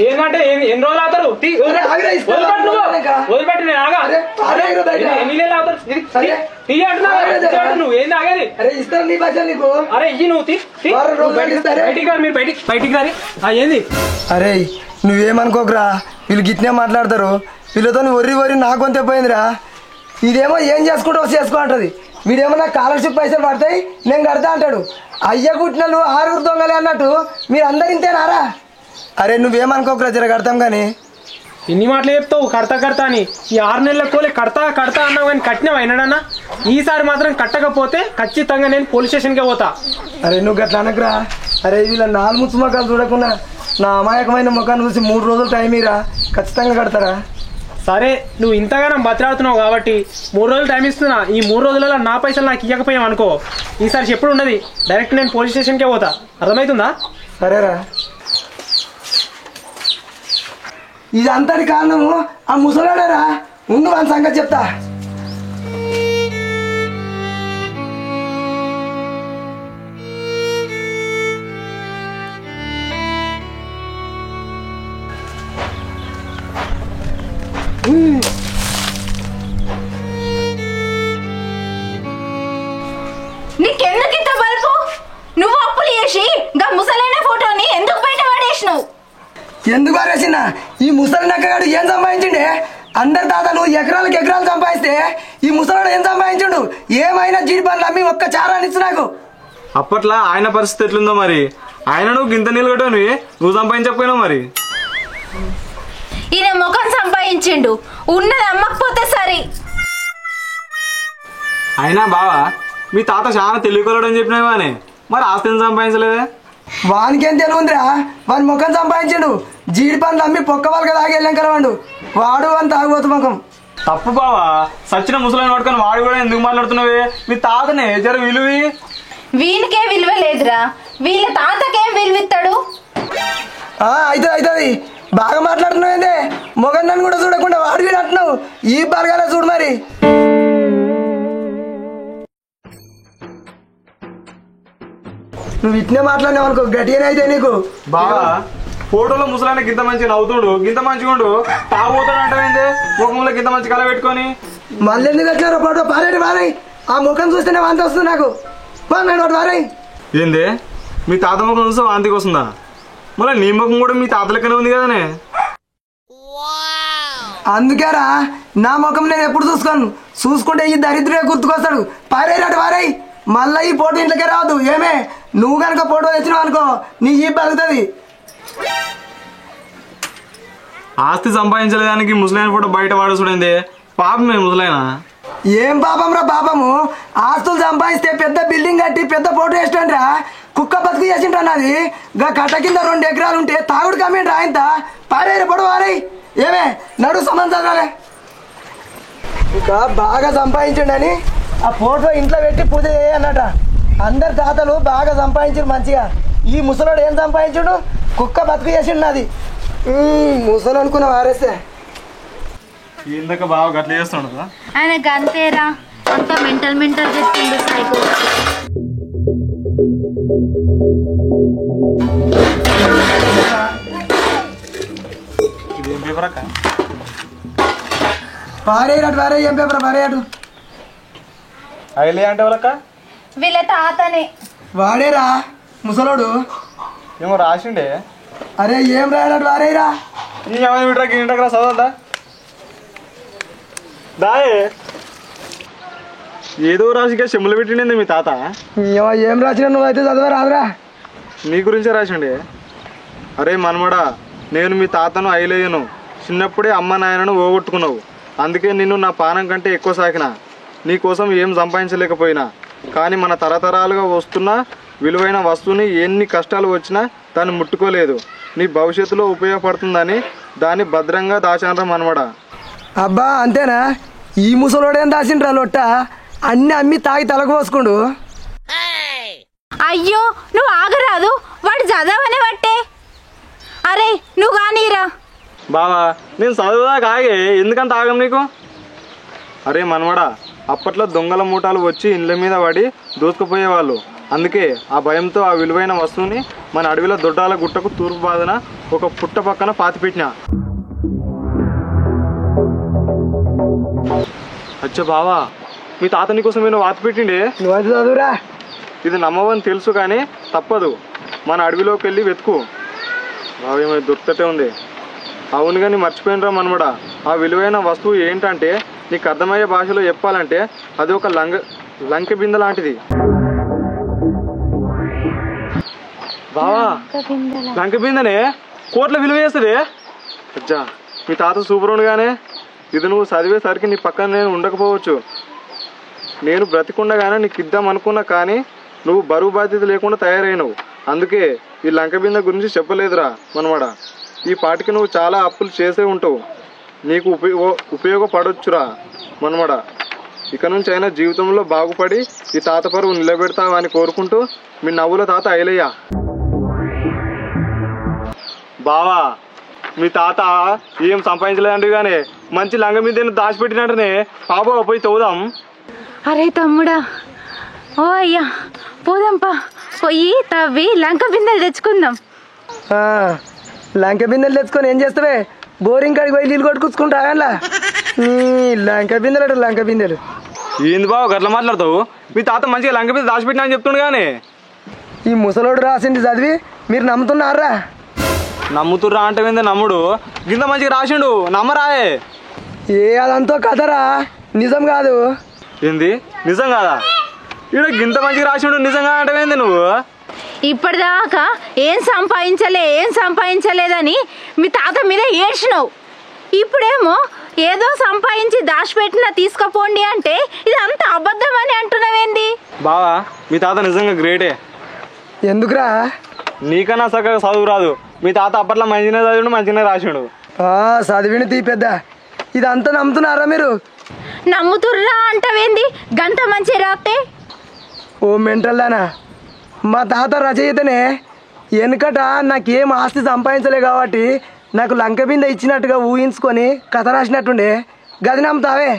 ఏంటంటే ఎన్ని రోజులు అవుతారు వదిలిపెట్టు నేను ఆగా ఎన్ని నెలలు అవుతారు టీ అంటున్నావు నువ్వు ఏంది ఆగేది అరే ఇయ్యి నువ్వు బయటికి రాని ఏంది అరే నువ్వేమనుకోకరా వీళ్ళు గిట్నే మాట్లాడతారు వీళ్ళతో ఒర్రి నాకు కొంత పోయిందిరా ఇదేమో ఏం చేసుకుంటావు చేసుకో అంటది వీడేమో నాకు స్కాలర్షిప్ పైసలు పడతాయి నేను కడతా అంటాడు అయ్య కుట్టినలు 6 దొంగలే అన్నట్టు మీరు అందరు ఇంతేనారా అరే నువ్వేమనుకోకరా జర కడతాం కానీ ఇన్ని మాటలు చెప్తావు కడతా అని ఈ 6 నెలల కోలే కడతా అన్నావు కానీ కట్టినావు అయినాడన్నా ఈసారి మాత్రం కట్టకపోతే ఖచ్చితంగా నేను పోలీస్ స్టేషన్కే పోతా అరే నువ్వు గట్లా అనకురా అరే వీళ్ళ 4 ముచ్చు ముఖాలు చూడకుండా నా అమాయకమైన ముఖాన్ని చూసి 3 రోజులు టైం ఇరా ఖచ్చితంగా కడతారా సరే నువ్వు ఇంతగానో బతిలాడుతున్నావు కాబట్టి 3 రోజులు టైం ఇస్తున్నా ఈ 3 రోజులలో నా పైసలు నాకు ఇవ్వకపోయాం అనుకో ఈసారి ఎప్పుడు ఉన్నది డైరెక్ట్ నేను పోలీస్ స్టేషన్కే పోతా అర్థమవుతుందా సరేరా ఇదంతటి కారణము ఆ ముసలాడరా ఉండు వాళ్ళ సంగతి చెప్తా నీకెందుకు ఇంత బల్పు నువ్వు అప్పులు చేసి గా ముసలైన ఫోటోని ఎందుకు బయట పడేసినావు ఎందుకు పారేసినా ఈ ముసలి నక్కగాడు ఏం సంపాదించిండే అందరి తాతలు ఎకరాలు సంపాదిస్తే ఈ ముసలాడు ఏం సంపాదించుండు ఏమైనా జీడి పనులు అమ్మి ఒక్క చారాన్ని ఇచ్చు నాకు అప్పట్లో ఆయన పరిస్థితి ఎట్లుందో మరి ఆయన నువ్వు గింత నిలగొట్టావు నువ్వు సంపాదించకపోయినావు మరి ఈయన ముఖం సంపాదించిండు ఉన్నది అమ్మకపోతే సరే అయినా బావా మీ తాత చాలా తెలియకొలడు అని చెప్పినావా అని మరి ఆస్తిని సంపాదించలేదే వానికేం తెలియదురా వాని ముఖం సంపాదించిండు జీడి పండ్లు అమ్మి పొక్క వాళ్ళకి తాగి వెళ్ళాం కలవాడు వాడు అని తాగుబోతు ముఖం తప్పు బావా సచిన ముసలాన్ని పట్టుకొని వాడు కూడా ఎందుకు మాట్లాడుతున్నావే మీ తాతనే జర విలువి వీనికే విలువ లేదురా వీళ్ళ తాతకేం విలువిస్తాడు అవుతుంది బాగా మాట్లాడుతున్నావు ఏందే మొగన్ నన్ను కూడా చూడకుండా వాడు వీడు అంటున్నావు ఈ బరగానే చూడు మరి నువ్వు ఇట్నే మాట్లాడినావు అనుకో గట్టిగానే అయితే నీకు బావా ఫోటోలో ముసలాన్ని గింత మంచిగా నవ్వుతుడు గింత మంచిగా ఉండు తాగుతాడు అంటావేందే ముఖంలో గింత మంచి కళ పెట్టుకొని మళ్ళీ ఎందుకు వచ్చారో ఫోటో పారేటి వారాయి ఆ ముఖం చూస్తేనే వాంతి వస్తుంది నాకు వారాయి ఏందే మీ తాత ముఖం చూస్తే వాంతికి వస్తుందా మళ్ళీ నీ ముఖం కూడా మీ తాత లెక్కనే ఉంది కదనే అందుకేరా నా ముఖం నేను ఎప్పుడు చూసుకుంటే ఈ దరిద్రే గుర్తుకొస్తాడు పారేరాడు వారాయి మళ్ళీ ఈ ఫోటో ఇంట్లోకే రావద్దు ఏమే నువ్వు కనుక ఫోటో తెచ్చినావు అనుకో నీ ఈ బలుగుతుంది ఆస్తి సంపాదించలేదానికి ముసలైన ఫోటో బయట వాడుచుడేంది పాపమే ముసలైన ఏం పాపం రా పాపము ఆస్తులు సంపాదిస్తే పెద్ద బిల్డింగ్ కట్టి పెద్ద ఫోటో వేస్తుండ్రా కుక్క బతుకు చేసిండ్రా నాది గా కట్ట కింద 2 ఎకరాలు ఉంటే తాగుడు కమ్మిండ్రా ఆయన పారేరు పొడవు వారాయి ఏమే నడు సంబంధాలే ఇంకా బాగా సంపాదించండి ఆ ఫోటో ఇంట్లో పెట్టి పూజ చేయన్నట అందరి తాతలు బాగా సంపాదించారు మంచిగా ఈ ముసలోడు ఏం సంపాదించుడు కుక్క బతుకు చేసిండు నాది ముసలు అనుకున్న వారేస్తే ఇందాక బాగా గట్ల చేస్తున్నాడు ఆయనకు అంతేరా అంత మెంటల్ చెప్పిండు సైకో ఇదేం పేపర్ అక్క పారేయడు వారే ఏం పేపర్ పారేయడు అయిలే అంటే వాళ్ళక్క వీళ్ళ తాతనే వాడేరా ముసలోడు ఏమో రాసిండే అరే ఏం రాయడాడు వారేరా ఈ ఏమైనా విట్రా ఇంటరా చదవద్దా దాయే ఏదో రాసిగా చెమ్ములు పెట్టిండే మీ తాత ఏం రాసిన నువ్వైతే చదవ రాదురా నీ గురించే రాసిండే అరే మనమడా నేను మీ తాతను అయిలేయను చిన్నప్పుడే అమ్మ నాయనను ఓగొట్టుకున్నావు అందుకే నిన్ను నా పానం కంటే ఎక్కువ సాకినా నీకోసం ఏం సంపాదించలేకపోయినా కానీ మన తరతరాలుగా వస్తున్న విలువైన వస్తువుని ఎన్ని కష్టాలు వచ్చినా దాన్ని ముట్టుకోలేదు నీ భవిష్యత్తులో ఉపయోగపడుతుందని దాన్ని భద్రంగా దాచానరా మనమడా అబ్బా అంతేనా ఈ ముసలోడేం దాసిండ్రా లొట్ట అన్ని అమ్మి తాగి తలకు పోసుకుండు అయ్యో నువ్వు ఆగరాదు వాడు చదవని బట్టే అరే నువ్వు కానీరా బావా నేను చదువుదాకా ఆగే ఎందుకంత ఆగం నీకు అరే మనమడా అప్పట్లో దొంగల మూటాలు వచ్చి ఇండ్ల మీద పడి దోసుకుపోయేవాళ్ళు అందుకే ఆ భయంతో ఆ విలువైన వస్తువుని మన అడవిలో దొడ్డాల గుట్టకు తూర్పు బాదన ఒక పుట్ట పక్కన పాతిపెట్టినా. అచ్చా బావా, మీ తాత నీకోసం నేను వాత పెట్టిండే. నువ్వు చదువురా. ఇది నమ్మవని తెలుసు కానీ తప్పదు, మన అడవిలోకి వెళ్ళి వెతుకు. బావ ఏమైనా దొరుకుతటే ఉంది. అవును కానీ మర్చిపోయినరా మనమడా, ఆ విలువైన వస్తువు ఏంటంటే నీకు అర్థమయ్యే భాషలో చెప్పాలంటే అది ఒక లంక బిందె లాంటిది. బావా లంక బిందెనే కోట్ల విలువ చేస్తుంది. అచ్చా మీ తాత సూపర్ ఉండగానే ఇది నువ్వు చదివేసరికి నీ పక్కన నేను ఉండకపోవచ్చు. నేను బ్రతికుండగానే నీకు ఇద్దాం అనుకున్నా కానీ నువ్వు బరువు బాధ్యత లేకుండా తయారైనవు. అందుకే ఈ లంక బిందె గురించి చెప్పలేదురా మనమడా. ఈ పాటికి నువ్వు చాలా అప్పులు చేసే ఉంటావు, నీకు ఉపయోగపడొచ్చురా మనమడా. ఇక నుంచి అయినా జీవితంలో బాగుపడి ఈ తాత పరువు నిలబెడతావని కోరుకుంటూ మీ నవ్వుల తాత ఐలయ్య. బావా మీ తాత ఏం సంపాదించలేదంటే కానీ మంచి లంగ మీద దాచిపెట్టినట్టునే పాప పోయి తవ్వుదాం. అరే తమ్ముడా, ఓ అయ్యా పోదాంపా, పోయి తవ్వి లంక బిందెలు తెచ్చుకుందాం. లంక బిందెలు తెచ్చుకొని ఏం చేస్తావే? బోరింగ్ కాడికి పోయి నీళ్ళు కొట్టుకుంటా అలా. లంక బిందెలు లంక బిందెలు ఏంది బావ గట్లా మాట్లాడతావు? మీ తాత మంచిగా లంక మీద దాచిపెట్టినా అని చెప్తుండు కానీ ఈ ముసలోడు రాసింది చదివి మీరు నమ్ముతున్నారా? నమ్ముతుర్రా అంటే ఏంది నమ్ముడు? గింత మంచిగా రాసిండు నమ్మరాయే. అదంతా కథరా, నిజం కాదు. ఏంది నిజం కాదా? ఇక్కడ గింత మంచిగా రాసిండు నిజంగా అంటే ఏంది నువ్వు? ఇప్పటిదాకా ఏం సంపాదించలేదని మీ తాత మీద ఏడ్చినావు. ఇప్పుడేమో ఏదో సంపాదించి దాచిపెట్టినా తీసుకుపోండి అంటే ఇది అంత అబద్ధం అని అంటున్నావేంది? బావా మీ తాత నిజంగా గ్రేటే. ఎందుకురా? నీకన్నా చక్కగా చదువు రాదు, మీ తాత అప్పట్లో మంచిగా చదివిండు మంచిగా రాసిండు. చదివిన తీ పెద్ద. ఇదంతా నమ్ముతున్నారా మీరు? నమ్ముతుర్రా అంటావేంది? గంట మంచి రాస్తే ఓ మెంటల్దానా, మా తాత రచయితనే. వెనుకట నాకేం ఆస్తి సంపాదించలే కాబట్టి నాకు లంక బిందె ఇచ్చినట్టుగా ఊహించుకొని కథ రాసినట్టుండే. గది నమ్ముతావే?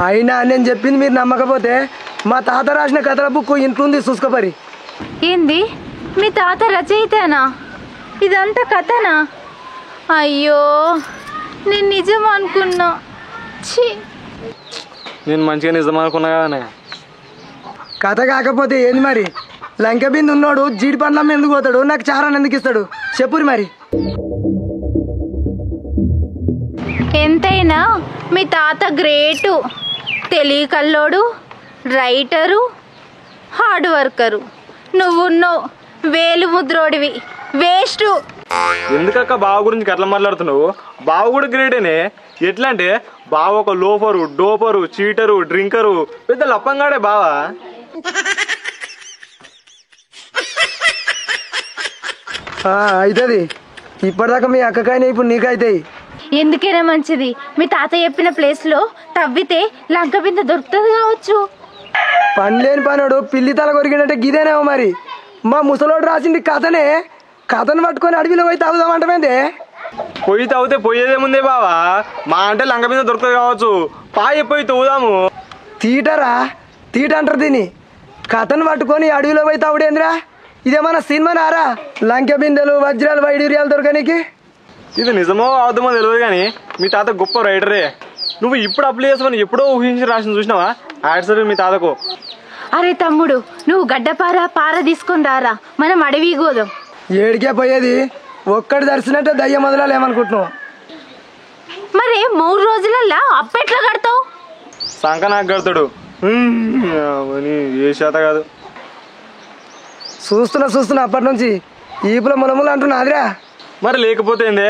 అయినా నేను చెప్పింది మీరు నమ్మకపోతే మా తాత రాసిన కథల బుక్ ఇంట్లోంది చూసుకోపరి. ఏంది మీ తాత రచయితనా? ఇదంతా కథనా? అయ్యో నేను నిజం అనుకున్నా. నేను మంచిగా నిజం అనుకున్నా కదనే. కథ కాకపోతే ఏంది మరి? లంక బిందె ఉన్నాడు జీడి పండ్లమ్మ ఎందుకు పోతాడు? నాకు చారాన్ని ఎందుకు ఇస్తాడు చెప్పురి మరి. ఎంతైనా మీ తాత గ్రేటు, తెలియకల్లోడు, రైటరు, హార్డ్ వర్కరు. నువ్వున్నావు వేలు ముద్రోడివి, వేస్ట్. ఎందుకక్క బావ గురించి అట్లా మాట్లాడుతున్నావు? బావ కూడా గ్రేటేనే. ఎట్లా అంటే బావ ఒక లోఫరు, డోపరు, చీటరు, డ్రింకరు, పెద్ద లప్పంగాడే బావా. అవుతుంది. ఇప్పటిదాకా మీ అక్కకైనా ఇప్పుడు నీకైతాయి. ఎందుకైనా మంచిది మీ తాత చెప్పిన ప్లేస్లో తవ్వితే లంక బిందె దొరుకుతుంది కావచ్చు. పని లేని పనుడు పిల్లి తల కొరికినట్టే గిదేనేమో మరి. మా ముసలోడు రాసింది కథనే. కథను పట్టుకొని అడవిలో పోయి తాగుదామంటే పొయ్యి తాగితే పోయేదేముందే బావా, మా అంటే లంక మీద దొరుకుతుంది కావచ్చు. పాయ పోయి తవ్వుదాము. తీటరా, తీట అంటారు దీన్ని. కథను పట్టుకొని అడవిలో పోయి తాగుడేంద్రా? ఇదేమన్నా సినిమా నారా? లంక బిందెలు, వజ్రాలు, వైడూర్యాలు దొరకనికి. ఇది నిజమో అబద్ధమో తెలియదు కానీ మీ తాత గొప్ప రైటరే. నువ్వు ఇప్పుడు అప్లై చేసుకొని ఎప్పుడో ఊహించి రాసిన చూసినావా యాడ్సర్ మీ తాతకు? అరే తమ్ముడు, నువ్వు పార తీసుకొని రారా, మనం అడవి గోదాం. ఏడికే పోయేది? ఒక్కటి దర్శనంటే దయ్య మొదలాలు ఏమనుకుంటున్నావు? మరి 3 రోజులల్లా అప్పెట్లా కడతావు? సంక నాకు కడతాడు. ఏ శాత కాదు. చూస్తున్నా అప్పటి నుంచి ఈపుల ములములు అంటున్నా అదిరా. మరి లేకపోతే ఏందే?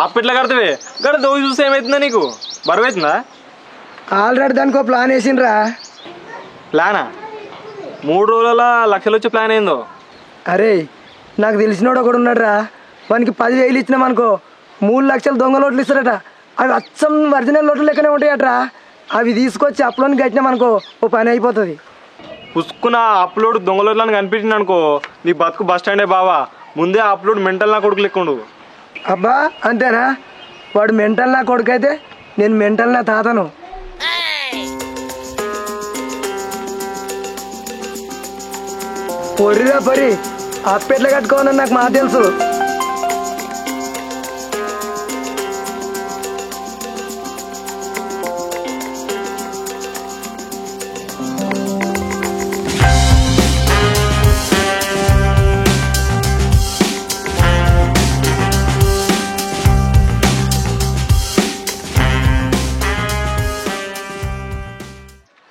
అప్పెట్లా కడతావే? గడ దోగి చూస్తే ఏమవుతుందా నీకు? బరువు అవుతుందా? ఆల్రెడీ దానికో ప్లాన్ వేసిండ్రా. ప్లానా? 3 రోజుల లక్షలు వచ్చే ప్లాన్ ఏందో? అరే నాకు తెలిసినోడు ఒకడు ఉన్నాడురా. వానికి 10,000 ఇచ్చినామనుకో 3 లక్షలు దొంగ నోట్లు ఇస్తారట. అవి అచ్చం ఒరిజినల్ నోట్లు లెక్కనే ఉంటాయట్రా. అవి తీసుకొచ్చి అప్లోని కట్టినామనుకో ఓ పని అయిపోతుంది. పుసుకున్న అప్లోడ్ దొంగలోట్లని కనిపించింది అనుకో నీ బతుకు బస్ స్టాండే బావా. ముందే అప్లోడ్ మెంటల్ నా కొడుకు లెక్కుండు. అబ్బా అంతేనా? వాడు మెంటల్ నా కొడుకు అయితే నేను మెంటల్ నా తాతను. పొర్రిరా పొరి అప్పెట్లా కట్టుకోవాలని నాకు మా తెలుసు.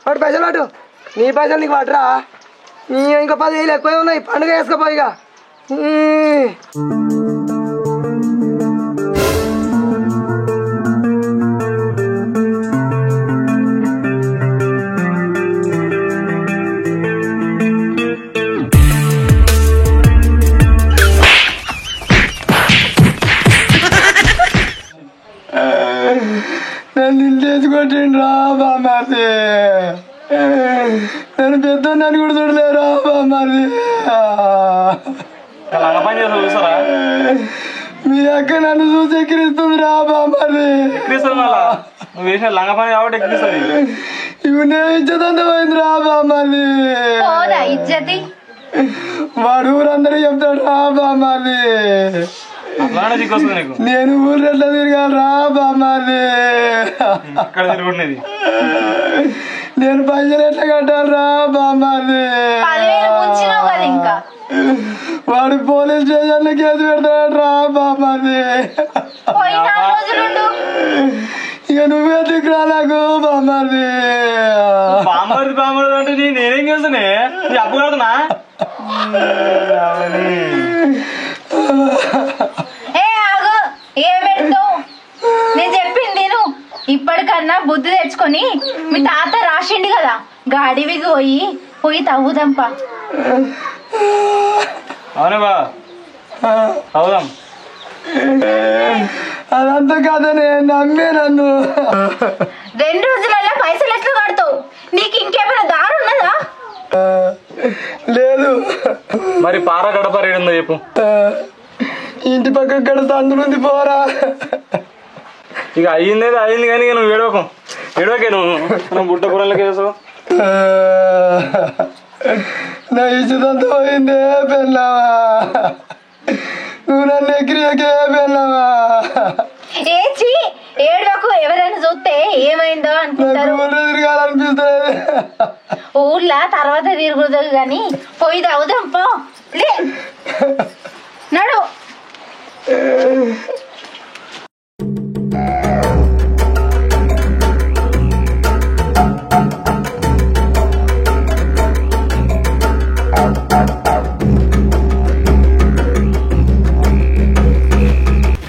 వాడు పైసలు వాడు నీ పైసలు నీకు వాటరా ఇంకా 10,000 ఎక్కువే ఉన్నాయి పండుగ వేసుకోపోయిగా. నన్ను తెచ్చుకొట్టిండ్రా బామ్మారి, నేను పెద్ద నన్ను కూడా చూడలేరా బామ్మారి. మీ అక్క నన్ను చూసి ఎక్కిరిస్తుందిరా బామ్మారి. నువ్వు వేసిన లంగ పని కాబట్టి ఎక్కిస్తుంది. ఇవి నేను ఇచ్చేదంతమైందిరా బామ్మారి. వాడు ఊరందరూ చెప్తాడు రా బామ్మారి. అట్లానే చిక్కొస్తుంది నీకు. నేను ఊరు ఎట్లా తిరగాలరా బామ్మారి. అక్కడ తిరుగుండేది నేను పైసలు ఎట్లా కట్టాలరా బామ్మారి. వాడు పోలీస్ స్టేషన్ లో కేసు పెడతాడు రా బామ్మారి. ఇక నువ్వే దిక్కురా నాకు బామ్మారి. బామ్మది అంటే నేనేం చేస్తానే, నీ అప్పు కడుతున్నా. నేను చెప్పింది ఇప్పటికన్నా బుద్ధి తెచ్చుకొని మీ తాత రాసిండు కదా గాడివికి పోయి తవ్వుదాంపా. అవునే బా అవుదాం. అదంతా కాదనే నమ్మే నన్ను. 2 రోజులలో పైసలు ఎట్లా కడతావు? నీకు ఇంకేమైనా దారి ఉన్నదా? లేదు. మరి పార గడప రేడుందో చెప్పు. ఇంటి పక్క గడత అందులో పోరా. ఇక అయ్యింది కానీ నువ్వు ఏడవకే నువ్వు బుట్ట కూరలకి వేసావు. నా ఇచ్చేదంతా పోయిందే పెళ్ళావా, నువ్వు నన్ను ఎక్కిరికే పెళ్ళావా. ఏచి ఏడవకు, ఎవరైనా చూస్తే ఏమైందో అనుకుంటారు. తిరగాలనిపిస్తుంది. ఊర్లో తర్వాత తిరుగుదు గాని పోయి తవ్వుదాం పో. నడు.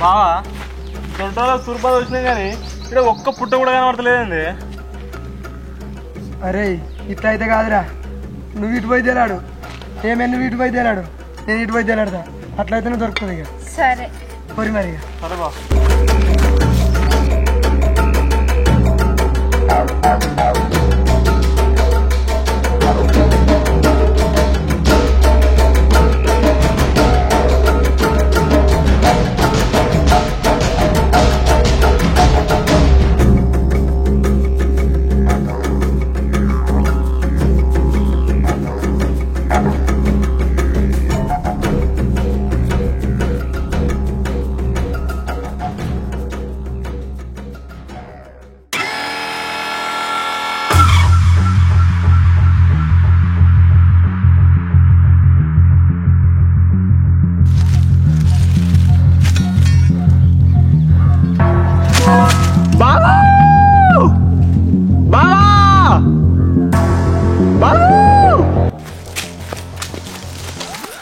బావా తొంటలో తూర్పాద వచ్చినాయి కానీ ఇక్కడ ఒక్క పుట్ట కూడా కనబడతలేదండి. అరే ఇట్లా అయితే కాదురా, నువ్వు ఇటు పోయి తేలాడు. ఏమే నువ్వు ఇటు పోయి తేలాడు, నేను ఇటు పోయి తేలాడతా. అట్లయితేనే దొరుకుతుంది. ఇక సరే పోరి మరి. సరే బా.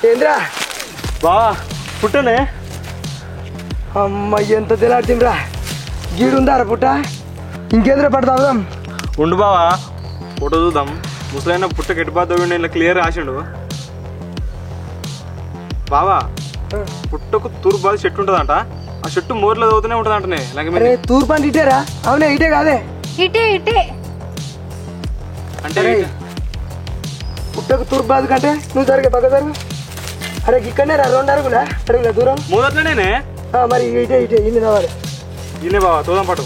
ఏంద్రా బావా పుట్టనే. అమ్మ ఎంత తెలాడుతుందిరా. గీడుందారా పుట్ట. ఇంకేంద్రా పడతాం. ఉండు బావా ఫోటో చూద్దాం. ముసలైన పుట్ట కెట్టిపోతా ఇలా క్లియర్ రాసిండు. బావా పుట్టకు తూర్పు చెట్టు ఉంటదంట. ఆ చెట్టు మోర్లో చదువుతూనే ఉంటదంటనే. అరే తూర్పు అంటే ఇటేరా? అవునే ఇటే కాదే. ఇటే అంటే పుట్టకు తూర్పు బాదు కంటే నువ్వు జరిగే పక్క జరుగు. అరే ఇక్కడనే రా 2 అడుగులా దూరం. మొదట్లోనే మరి ఇటే ఇన్ని రావాలి. గిన్నె బావా చూద్దాం పట్టు.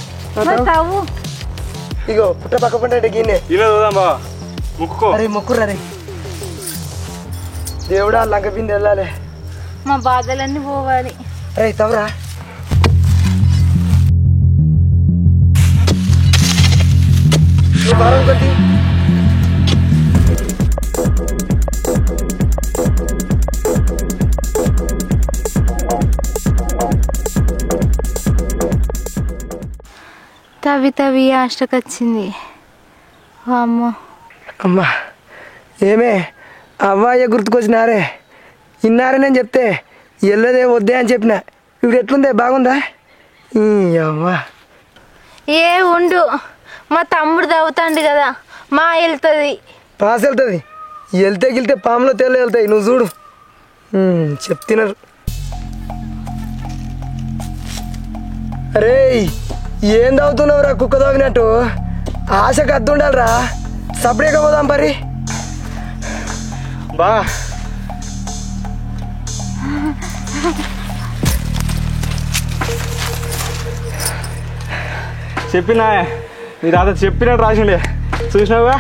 ఇగో పుట్ట పక్క పంట గిన్నె గిన్నె చూద్దాం బావా. ముక్కుకో. అరే మొక్కురా రే. దేవుడా లంక పిండి వెళ్ళాలి. మా బాధలన్నీ పోవాలి. అరే తవరా కొద్ది తవి తవి ఆష్టకొచ్చింది. అమ్మో అమ్మా ఏమే అవ్వయ్య గుర్తుకొచ్చినారే. ఇన్నారే నేను చెప్తే వెళ్ళదే వద్దే అని చెప్పిన. ఇప్పుడు ఎట్లుందే బాగుందా? అవ్వా ఏ ఉండు, మా తమ్ముడు తవ్వుతాండు కదా, మా వెళ్తుంది. పాస్ వెళ్తుంది. వెళ్తే గిళ్తే పాములో తేలు వెళ్తాయి. నువ్వు చూడు చెప్తున్నారు. అరే ఏం తాగుతున్నావురా కుక్క తాగినట్టు? ఆశకు అద్దుండాలిరా. సపరేట్గా పోదాం పరి. బా చెప్పినా నీ తాత చెప్పినట్టు రాసిండే చూసినావుగా.